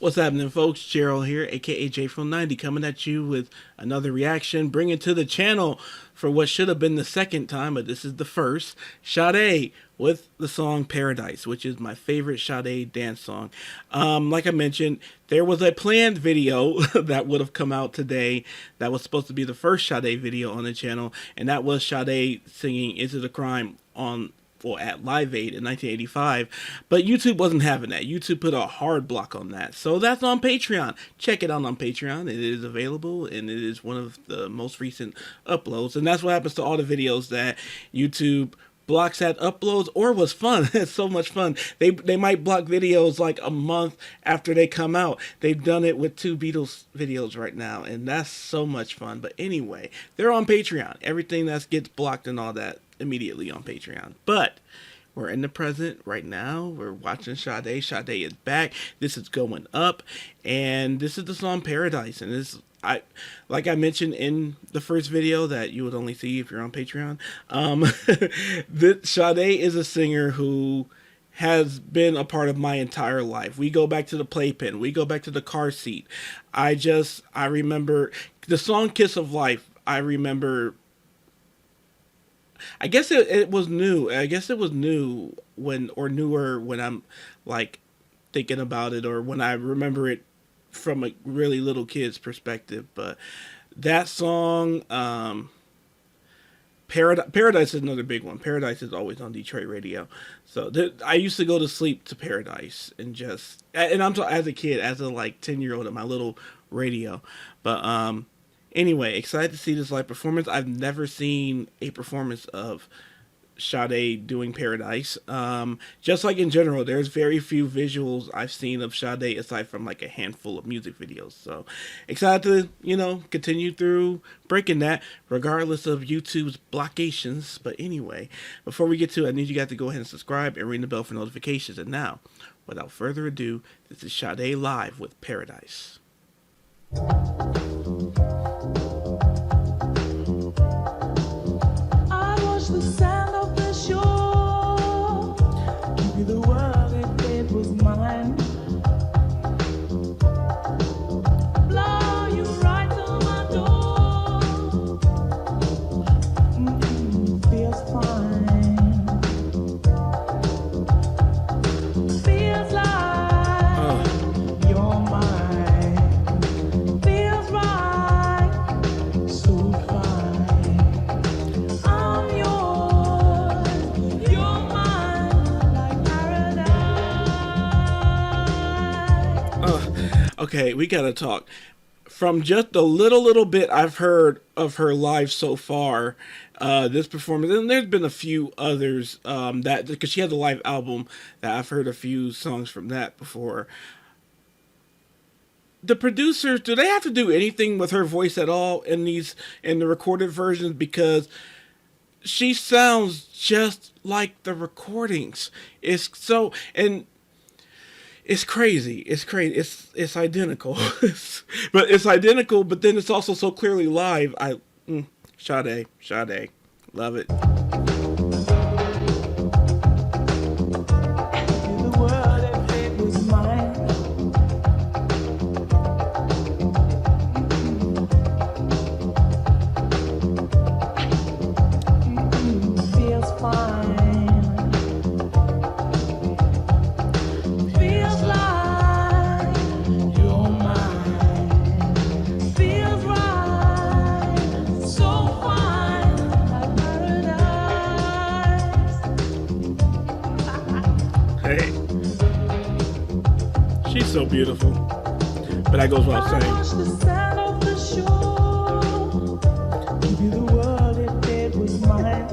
What's happening, folks? Gerald here, aka J-Phone90, coming at you with another reaction, bringing to the channel for what should have been the second time, but this is the first. Sade with the song Paradise, which is my favorite Sade dance song. Like I mentioned, there was a planned video that would have come out today that was supposed to be the first Sade video on the channel, and that was Sade singing Is It a Crime at Live Aid in 1985, but YouTube wasn't having that. YouTube put a hard block on that. So that's on Patreon. Check it out on Patreon. It is available, and it is one of the most recent uploads. And that's what happens to all the videos that YouTube blocks at uploads or was fun. It's so much fun. They might block videos like a month after they come out. They've done it with 2 Beatles videos right now, and that's so much fun. But anyway, they're on Patreon. Everything that gets blocked and all that immediately on Patreon. But we're in the present right now. We're watching Sade. Sade is back. This is going up, and this is the song Paradise. And this, like I mentioned in the first video that you would only see if you're on Patreon. Sade is a singer who has been a part of my entire life. We go back to the playpen. We go back to the car seat. I remember the song Kiss of Life. I remember, I guess it was new. I guess it was new newer when I'm like thinking about it, or when I remember it from a really little kid's perspective. But that song, Paradise is another big one. Paradise is always on Detroit radio. So I used to go to sleep to Paradise and I'm as a kid, as a like 10-year-old at my little radio. But anyway, excited to see this live performance. I've never seen a performance of Sade doing Paradise. Just like in general, there's very few visuals I've seen of Sade aside from like a handful of music videos. So excited to, continue through breaking that regardless of YouTube's blockations. But anyway, before we get to it, I need you guys to go ahead and subscribe and ring the bell for notifications. And now, without further ado, this is Sade live with Paradise. The sound of the shore, give you the world if it was mine. Blow you right to my door. Feels fine. Feels like you're mine. Feels right, so fine. I'm yours. Okay, we gotta talk. From just the little bit I've heard of her live so far, this performance, and there's been a few others because she has a live album that I've heard a few songs from that before. The producers, do they have to do anything with her voice at all in the recorded versions? Because she sounds just like the recordings. It's crazy. It's crazy. It's identical. But it's identical, but then it's also so clearly live. Sade. Love it. The world if it was mine. Feels fine. Hey, she's so beautiful. But that goes without saying. The sound of the shore, give you the world if it was mine.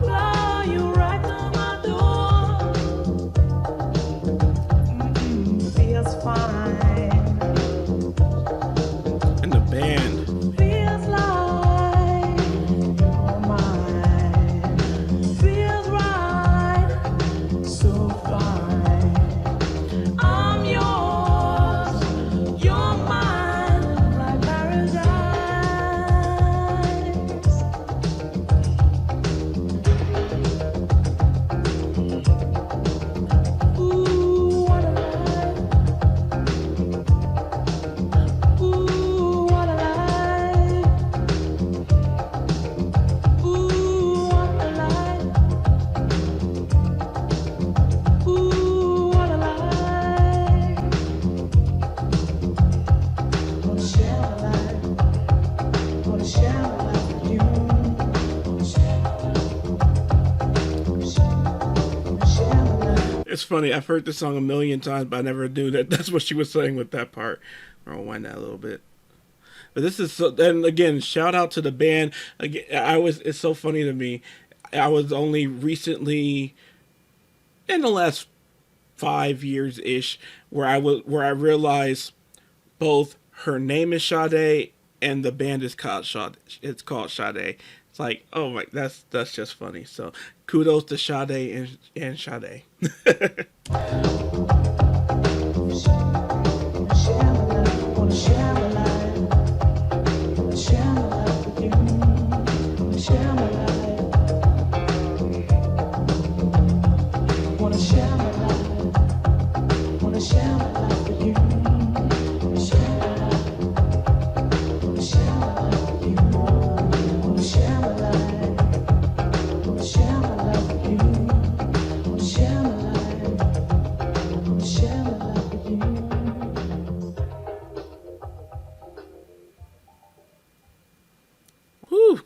Blow you right to my door. Feels fine. And the band. Feels like you're mine. Feels right, so fine. I'm yours, you're mine, like paradise. Ooh. funny. I've heard this song a million times, but I never knew that that's what she was saying with that part. I'll wind that a little bit. But this is so. And again, shout out to the band. Again, It's so funny to me. I was only recently, in the last 5 years ish, where I realized both her name is Sade and the band is called Sade. It's called Sade. It's like, oh my, that's just funny. So kudos to Sade and Sade.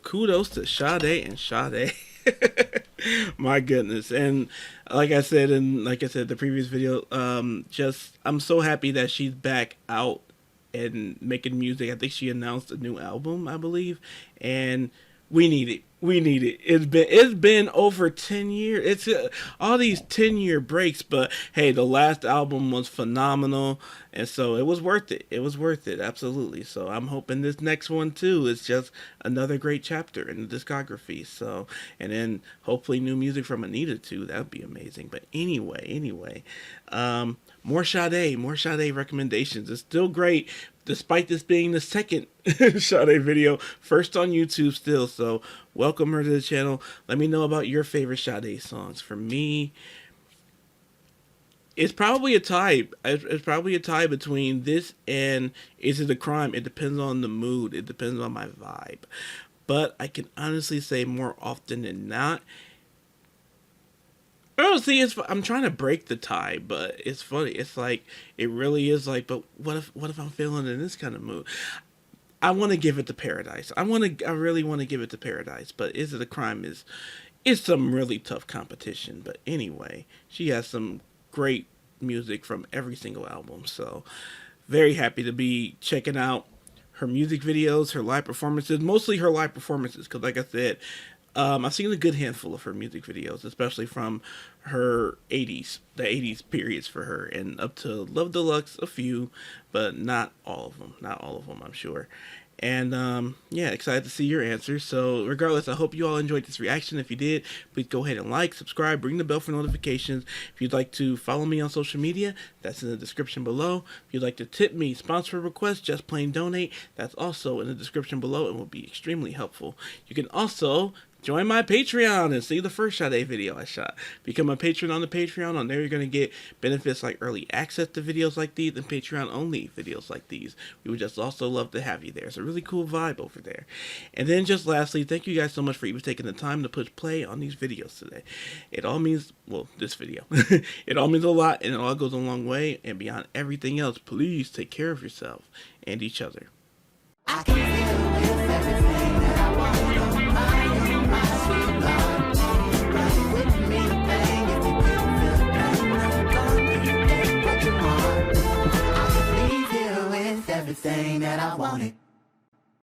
Kudos to Sade and Sade. My goodness. And like I said the previous video, just I'm so happy that she's back out and making music. I think she announced a new album, I believe, and we need it. We need it. It's been over 10 years. It's all these 10-year breaks, but hey, the last album was phenomenal, and so it was worth it. It was worth it, absolutely. So I'm hoping this next one too is just another great chapter in the discography. So, and then hopefully new music from Anita too. That would be amazing. But anyway, more Sade recommendations. It's still great, despite this being the second Sade video, first on YouTube still. So welcome her to the channel. Let me know about your favorite Sade songs. For me, it's probably a tie. It's probably a tie between this and Is It a Crime? It depends on the mood. It depends on my vibe. But I can honestly say more often than not, oh, see, I'm trying to break the tie, but it's funny. It's like, it really is like, but what if I'm feeling in this kind of mood? I want to give it to Paradise. I really want to give it to Paradise, but Is It a Crime is some really tough competition. But anyway, she has some great music from every single album. So very happy to be checking out her music videos, her live performances, mostly her live performances, because like I said, I've seen a good handful of her music videos, especially from her the 80s periods for her, and up to Love Deluxe, a few, but not all of them, I'm sure. And yeah, excited to see your answers. So regardless, I hope you all enjoyed this reaction. If you did, please go ahead and like, subscribe, ring the bell for notifications. If you'd like to follow me on social media, that's in the description below. If you'd like to tip me, sponsor a request, just plain donate, that's also in the description below and will be extremely helpful. You can also join my Patreon and see the first Sade video I shot. Become a patron on the Patreon. On there, you're going to get benefits like early access to videos like these and Patreon-only videos like these. We would just also love to have you there. It's a really cool vibe over there. And then just lastly, thank you guys so much for even taking the time to push play on these videos today. It all means, well, this video. It all means a lot, and it all goes a long way. And beyond everything else, please take care of yourself and each other. I can feel with everything that I want on my sweet love. Run with me, babe, if you feel the pain. I'm gonna get what you want. I can leave you with everything that I wanted.